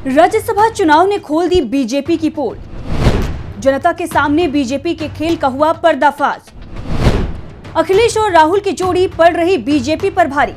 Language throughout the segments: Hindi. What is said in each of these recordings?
राज्यसभा चुनाव ने खोल दी बीजेपी की पोल। जनता के सामने बीजेपी के खेल का हुआ पर्दाफाश। अखिलेश और राहुल की जोड़ी पड़ रही बीजेपी पर भारी।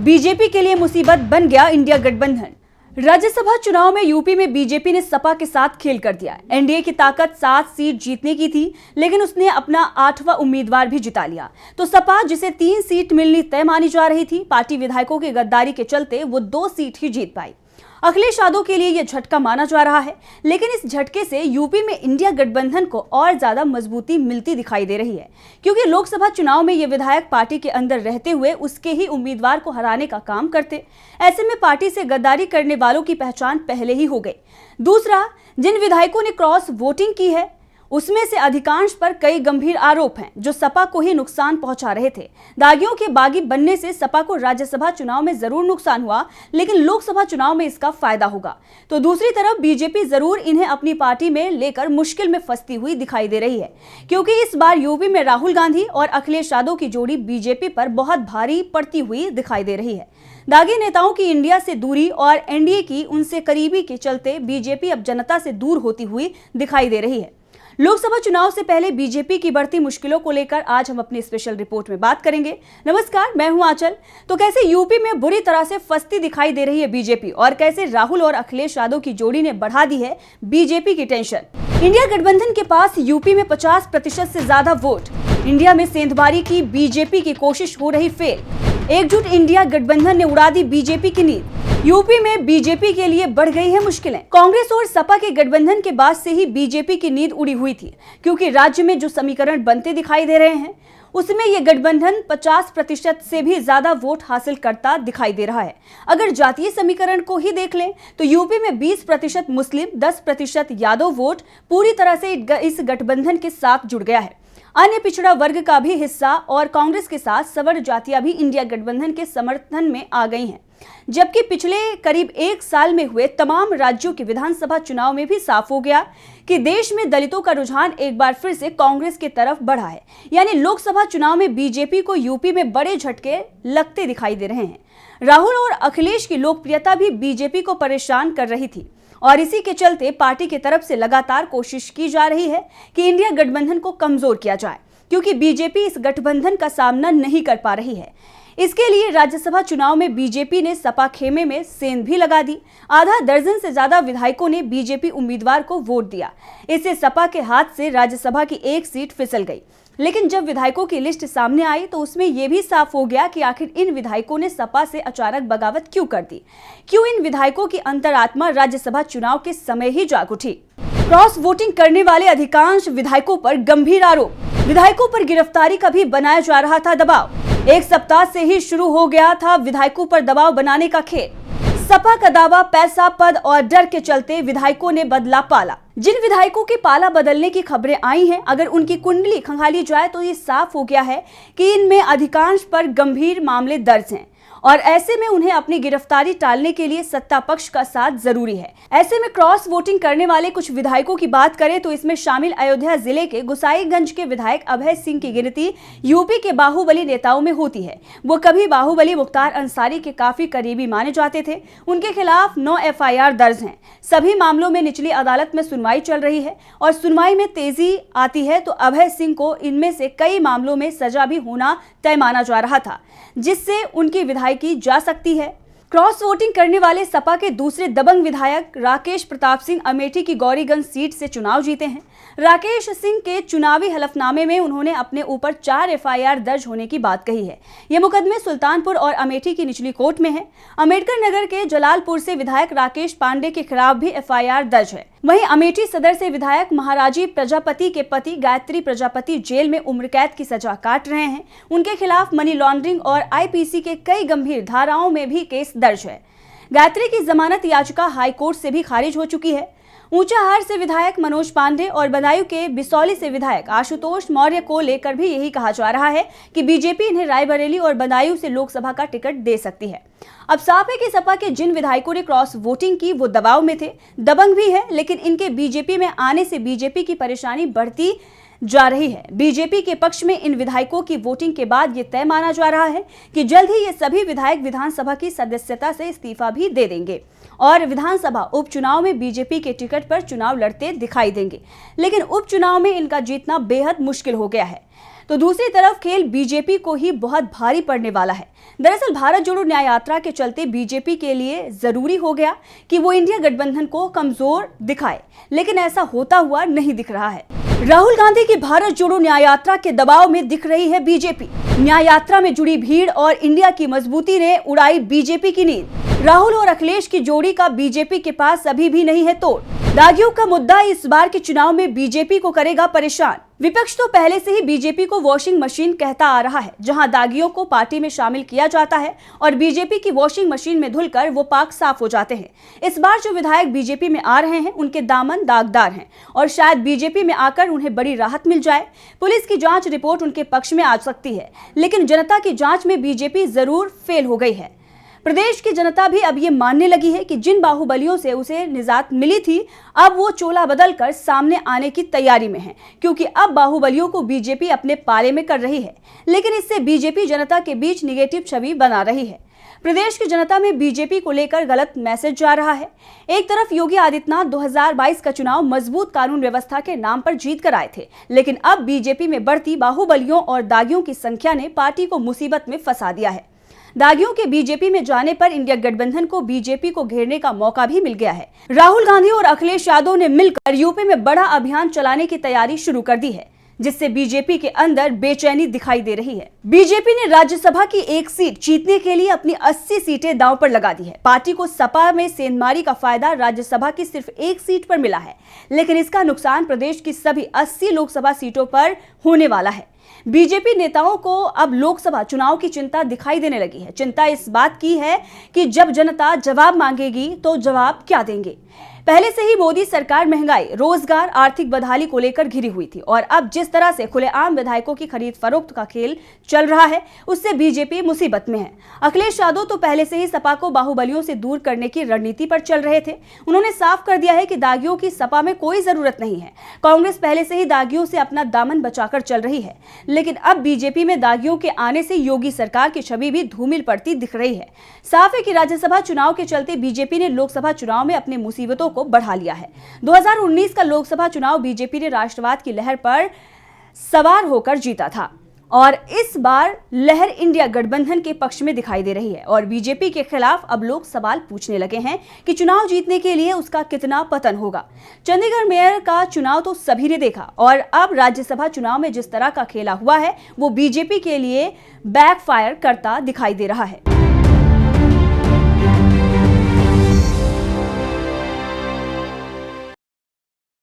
बीजेपी के लिए मुसीबत बन गया इंडिया गठबंधन। राज्यसभा चुनाव में यूपी में बीजेपी ने सपा के साथ खेल कर दिया। एनडीए की ताकत 7 सीट जीतने की थी, लेकिन उसने अपना 8वां उम्मीदवार भी जिता लिया। तो सपा, जिसे 3 सीट मिलनी तय मानी जा रही थी, पार्टी विधायकों की गद्दारी के चलते वो 2 सीट ही जीत पाई। अखिलेश यादव के लिए यह झटका माना जा रहा है, लेकिन इस झटके से यूपी में इंडिया गठबंधन को और ज्यादा मजबूती मिलती दिखाई दे रही है, क्योंकि लोकसभा चुनाव में ये विधायक पार्टी के अंदर रहते हुए उसके ही उम्मीदवार को हराने का काम करते। ऐसे में पार्टी से गद्दारी करने वालों की पहचान पहले ही हो गई। दूसरा, जिन विधायकों ने क्रॉस वोटिंग की है उसमें से अधिकांश पर कई गंभीर आरोप हैं, जो सपा को ही नुकसान पहुंचा रहे थे। दागियों के बागी बनने से सपा को राज्यसभा चुनाव में जरूर नुकसान हुआ, लेकिन लोकसभा चुनाव में इसका फायदा होगा। तो दूसरी तरफ बीजेपी जरूर इन्हें अपनी पार्टी में लेकर मुश्किल में फंसती हुई दिखाई दे रही है, क्योंकि इस बार यूपी में राहुल गांधी और अखिलेश यादव की जोड़ी बीजेपी पर बहुत भारी पड़ती हुई दिखाई दे रही है। दागी नेताओं की इंडिया से दूरी और एनडीए की उनसे करीबी के चलते बीजेपी अब जनता से दूर होती हुई दिखाई दे रही है। लोकसभा चुनाव से पहले बीजेपी की बढ़ती मुश्किलों को लेकर आज हम अपनी स्पेशल रिपोर्ट में बात करेंगे। नमस्कार, मैं हूं आंचल। तो कैसे यूपी में बुरी तरह से फंसती दिखाई दे रही है बीजेपी, और कैसे राहुल और अखिलेश यादव की जोड़ी ने बढ़ा दी है बीजेपी की टेंशन। इंडिया गठबंधन के पास यूपी में 50% से ज्यादा वोट। इंडिया में सेंधमारी की बीजेपी की कोशिश हो रही फेल। एकजुट इंडिया गठबंधन ने उड़ा दी बीजेपी की नींद। यूपी में बीजेपी के लिए बढ़ गई है मुश्किलें। कांग्रेस और सपा के गठबंधन के बाद से ही बीजेपी की नींद उड़ी हुई थी, क्योंकि राज्य में जो समीकरण बनते दिखाई दे रहे हैं उसमें यह गठबंधन 50% से भी ज्यादा वोट हासिल करता दिखाई दे रहा है। अगर जातीय समीकरण को ही देख लें तो यूपी में 20% मुस्लिम, 10% यादव वोट पूरी तरह से इस गठबंधन के साथ जुड़ गया है। अन्य पिछड़ा वर्ग का भी हिस्सा और कांग्रेस के साथ सवर्ण जातियां भी इंडिया गठबंधन के समर्थन में आ गई हैं। जबकि पिछले करीब 1 साल में हुए तमाम राज्यों के विधानसभा चुनाव में भी साफ हो गया कि देश में दलितों का रुझान एक बार फिर से कांग्रेस की तरफ बढ़ा है। यानी लोकसभा चुनाव में बीजेपी को यूपी में बड़े झटके लगते दिखाई दे रहे हैं। राहुल और अखिलेश की लोकप्रियता भी बीजेपी को परेशान कर रही थी, और इसी के चलते पार्टी की तरफ से लगातार कोशिश की जा रही है कि इंडिया गठबंधन को कमजोर किया जाए, क्योंकि बीजेपी इस गठबंधन का सामना नहीं कर पा रही है। इसके लिए राज्यसभा चुनाव में बीजेपी ने सपा खेमे में सेंध भी लगा दी। आधा दर्जन से ज्यादा विधायकों ने बीजेपी उम्मीदवार को वोट दिया। इससे सपा के हाथ से राज्यसभा की 1 सीट फिसल गई। लेकिन जब विधायकों की लिस्ट सामने आई तो उसमें यह भी साफ हो गया कि आखिर इन विधायकों ने सपा से अचानक बगावत क्यों कर दी। क्यों इन विधायकों की अंतरात्मा राज्यसभा चुनाव के समय ही जाग उठी। क्रॉस वोटिंग करने वाले अधिकांश विधायकों पर गंभीर आरोप। विधायकों पर गिरफ्तारी का भी बनाया जा रहा था दबाव। 1 सप्ताह से ही शुरू हो गया था विधायकों पर दबाव बनाने का खेल। सपा का दावा, पैसा, पद और डर के चलते विधायकों ने बदला पाला। जिन विधायकों के पाला बदलने की खबरें आई हैं, अगर उनकी कुंडली खंगाली जाए तो ये साफ हो गया है कि इनमें अधिकांश पर गंभीर मामले दर्ज हैं, और ऐसे में उन्हें अपनी गिरफ्तारी टालने के लिए सत्ता पक्ष का साथ जरूरी है। ऐसे में क्रॉस वोटिंग करने वाले कुछ विधायकों की बात करें तो इसमें शामिल अयोध्या जिले के गुसाईगंज के विधायक अभय सिंह की गिनती यूपी के बाहुबली नेताओं में होती है। वो कभी बाहुबली मुख्तार अंसारी के काफी करीबी माने जाते थे। उनके खिलाफ 9 FIR दर्ज हैं। सभी मामलों में निचली अदालत में सुनवाई चल रही है, और सुनवाई में तेजी आती है तो अभय सिंह को इनमें से कई मामलों में सजा भी होना तय माना जा रहा था, जिससे उनकी विधायकी जा सकती है। क्रॉस वोटिंग करने वाले सपा के दूसरे दबंग विधायक राकेश प्रताप सिंह अमेठी की गौरीगंज सीट से चुनाव जीते हैं। राकेश सिंह के चुनावी हलफनामे में उन्होंने अपने ऊपर 4 FIR दर्ज होने की बात कही है। ये मुकदमे सुल्तानपुर और अमेठी की निचली कोर्ट में है। अम्बेडकर नगर के जलालपुर से विधायक राकेश पांडे के खिलाफ भी FIR दर्ज है। वहीं अमेठी सदर से विधायक महाराजी प्रजापति के पति गायत्री प्रजापति जेल में उम्र कैद की सजा काट रहे हैं। उनके खिलाफ मनी लॉन्ड्रिंग और IPC के कई गंभीर धाराओं में भी केस दर्ज है। गायत्री की जमानत याचिका हाईकोर्ट से भी खारिज हो चुकी है। ऊंचाहार से विधायक मनोज पांडे और बदायूं के बिसौली से विधायक आशुतोष मौर्य को लेकर भी यही कहा जा रहा है कि बीजेपी इन्हें रायबरेली और बदायूं से लोकसभा का टिकट दे सकती है। अब साफ है कि सपा के जिन विधायकों ने क्रॉस वोटिंग की वो दबाव में थे, दबंग भी है, लेकिन इनके बीजेपी में आने से बीजेपी की परेशानी बढ़ती जा रही है। बीजेपी के पक्ष में इन विधायकों की वोटिंग के बाद ये तय माना जा रहा है कि जल्द ही ये सभी विधायक विधानसभा की सदस्यता से इस्तीफा भी दे देंगे और विधानसभा उपचुनाव में बीजेपी के टिकट पर चुनाव लड़ते दिखाई देंगे, लेकिन उपचुनाव में इनका जीतना बेहद मुश्किल हो गया है। तो दूसरी तरफ खेल बीजेपी को ही बहुत भारी पड़ने वाला है। दरअसल भारत जोड़ो न्याय यात्रा के चलते बीजेपी के लिए जरूरी हो गया कि वो इंडिया गठबंधन को कमजोर दिखाए, लेकिन ऐसा होता हुआ नहीं दिख रहा है। राहुल गांधी की भारत जोड़ो न्याय यात्रा के दबाव में दिख रही है बीजेपी। न्याय यात्रा में जुड़ी भीड़ और इंडिया की मजबूती ने उड़ाई बीजेपी की नींद। राहुल और अखिलेश की जोड़ी का बीजेपी के पास अभी भी नहीं है तोड़। दागियों का मुद्दा इस बार के चुनाव में बीजेपी को करेगा परेशान। विपक्ष तो पहले से ही बीजेपी को वॉशिंग मशीन कहता आ रहा है, जहां दागियों को पार्टी में शामिल किया जाता है और बीजेपी की वॉशिंग मशीन में धुलकर वो पाक साफ हो जाते हैं। इस बार जो विधायक बीजेपी में आ रहे हैं उनके दामन दागदार हैं और शायद बीजेपी में आकर उन्हें बड़ी राहत मिल जाए। पुलिस की जांच रिपोर्ट उनके पक्ष में आ सकती है, लेकिन जनता की जांच में बीजेपी जरूर फेल हो गई है। प्रदेश की जनता भी अब ये मानने लगी है कि जिन बाहुबलियों से उसे निजात मिली थी, अब वो चोला बदलकर सामने आने की तैयारी में है, क्योंकि अब बाहुबलियों को बीजेपी अपने पाले में कर रही है। लेकिन इससे बीजेपी जनता के बीच निगेटिव छवि बना रही है। प्रदेश की जनता में बीजेपी को लेकर गलत मैसेज जा रहा है। एक तरफ योगी आदित्यनाथ 2022 का चुनाव मजबूत कानून व्यवस्था के नाम पर जीत कर आए थे, लेकिन अब बीजेपी में बढ़ती बाहुबलियों और दागियों की संख्या ने पार्टी को मुसीबत में फंसा दिया है। दागियों के बीजेपी में जाने पर इंडिया गठबंधन को बीजेपी को घेरने का मौका भी मिल गया है। राहुल गांधी और अखिलेश यादव ने मिलकर यूपी में बड़ा अभियान चलाने की तैयारी शुरू कर दी है, जिससे बीजेपी के अंदर बेचैनी दिखाई दे रही है। बीजेपी ने राज्यसभा की एक सीट जीतने के लिए अपनी 80 सीटें दांव पर लगा दी है। पार्टी को सपा में सेंधमारी का फायदा राज्यसभा की सिर्फ एक सीट पर मिला है, लेकिन इसका नुकसान प्रदेश की सभी 80 लोकसभा सीटों पर होने वाला है। बीजेपी नेताओं को अब लोकसभा चुनाव की चिंता दिखाई देने लगी है। चिंता इस बात की है कि जब जनता जवाब मांगेगी तो जवाब क्या देंगे। पहले से ही मोदी सरकार महंगाई, रोजगार, आर्थिक बदहाली को लेकर घिरी हुई थी और अब जिस तरह से खुलेआम विधायकों की खरीद फरोख्त का खेल चल रहा है, उससे बीजेपी मुसीबत में है। अखिलेश यादव तो पहले से ही सपा को बाहुबलियों से दूर करने की रणनीति पर चल रहे थे। उन्होंने साफ कर दिया है कि दागियों की सपा में कोई जरूरत नहीं है। कांग्रेस पहले से ही दागियों से अपना दामन बचाकर चल रही है, लेकिन अब बीजेपी में दागियों के आने से योगी सरकार की छवि भी धूमिल पड़ती दिख रही है। साफ है कि राज्यसभा चुनाव के चलते बीजेपी ने लोकसभा चुनाव में अपनी मुसीबतों को बढ़ा लिया है। 2019 का लोकसभा चुनाव बीजेपी ने राष्ट्रवाद की लहर पर सवार होकर जीता था और इस बार लहर इंडिया गठबंधन के पक्ष में दिखाई दे रही है और बीजेपी के खिलाफ अब लोग सवाल पूछने लगे हैं कि चुनाव जीतने के लिए उसका कितना पतन होगा। चंडीगढ़ मेयर का चुनाव तो सभी ने देखा और अब राज्यसभा चुनाव में जिस तरह का खेला हुआ है वो बीजेपी के लिए बैकफायर करता दिखाई दे रहा है।